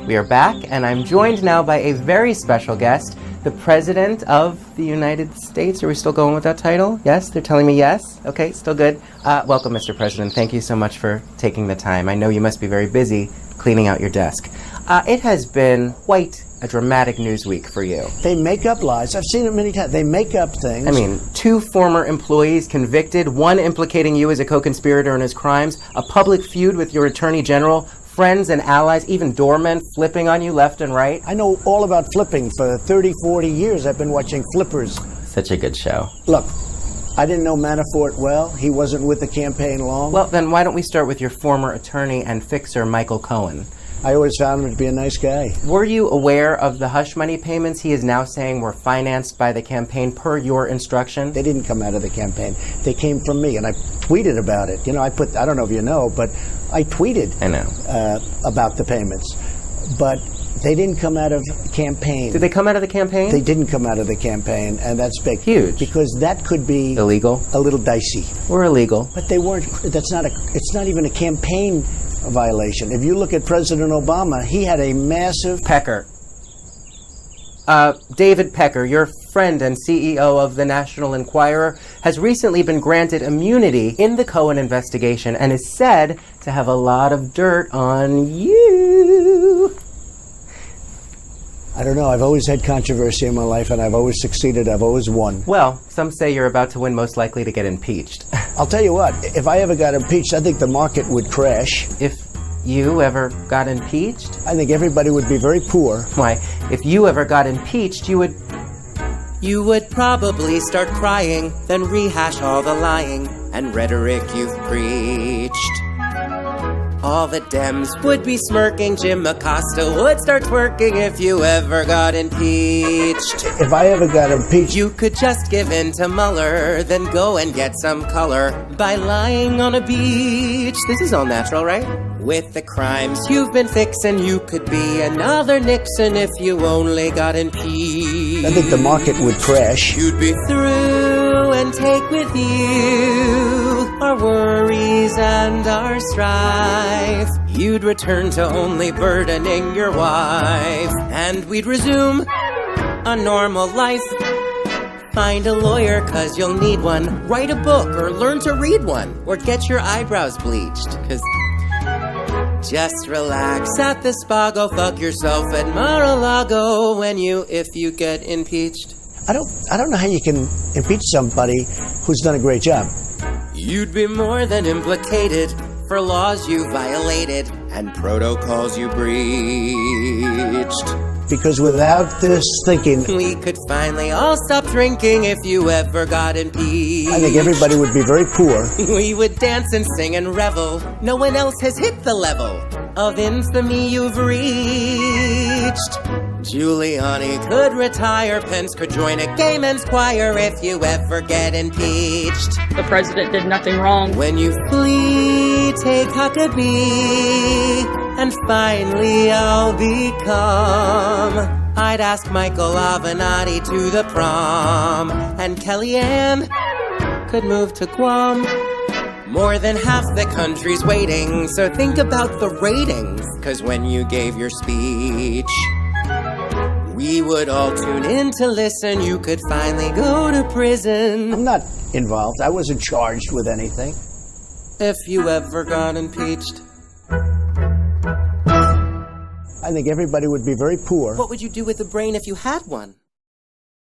We are back, and I'm joined now by a very special guest, the President of the United States. Are we still going with that title? Yes? They're telling me yes? Okay, still good. Welcome, Mr. President. Thank you so much for taking the time. I know you must be very busy cleaning out your desk. It has been quite a dramatic news week for you. They make up lies. I've seen it many times. They make up things. I mean, 2 former employees convicted, 1 implicating you as a co-conspirator in his crimes, a public feud with your attorney general, friends and allies, even doormen flipping on you left and right. I know all about flipping. For 30, 40 years, I've been watching Flippers. Such a good show. Look, I didn't know Manafort well. He wasn't with the campaign long. Well, then why don't we start with your former attorney and fixer, Michael Cohen? I always found him to be a nice guy. Were you aware of the hush money payments he is now saying were financed by the campaign per your instruction? They didn't come out of the campaign. They came from me, and I tweeted about it. You know, I don't know if you know, but I tweeted about the payments. But they didn't come out of the campaign. Did they come out of the campaign? They didn't come out of the campaign, and that's big. Huge. Because that could be illegal? A little dicey. Or illegal. But they weren't. It's not even a campaign violation. If you look at President Obama, he had a massive... Pecker. David Pecker, your friend and CEO of the National Enquirer, has recently been granted immunity in the Cohen investigation and is said to have a lot of dirt on you. I don't know. I've always had controversy in my life, and I've always succeeded. I've always won. Well, some say you're about to win, most likely to get impeached. I'll tell you what. If I ever got impeached, I think the market would crash. If you ever got impeached? I think everybody would be very poor. Why, if you ever got impeached, you would probably start crying, then rehash all the lying and rhetoric you've preached. All the Dems would be smirking, Jim Acosta would start twerking if you ever got impeached. If I ever got impeached... You could just give in to Mueller, then go and get some color by lying on a beach. This is all natural, right? With the crimes you've been fixing, you could be another Nixon if you only got impeached. I think the market would crash. You'd be through and take with you our worries and our strife. You'd return to only burdening your wife, and we'd resume a normal life. Find a lawyer, 'cause you'll need one. Write a book or learn to read one, or get your eyebrows bleached, 'cause just relax at the spa, go fuck yourself at Mar-a-Lago if you get impeached. I don't know how you can impeach somebody who's done a great job. You'd be more than implicated for laws you violated and protocols you breached. Because without this thinking... we could finally all stop drinking if you ever got impeached. I think everybody would be very poor. We would dance and sing and revel. No one else has hit the level of infamy you've reached. Giuliani could retire, Pence could join a gay men's choir if you ever get impeached. The president did nothing wrong. When you flee, take Huckabee, and finally I'll become. I'd ask Michael Avenatti to the prom, and Kellyanne could move to Guam. More than half the country's waiting, so think about the ratings, 'cause when you gave your speech, we would all tune in to listen. You could finally go to prison. I'm not involved. I wasn't charged with anything. If you ever got impeached. I think everybody would be very poor. What would you do with the brain if you had one?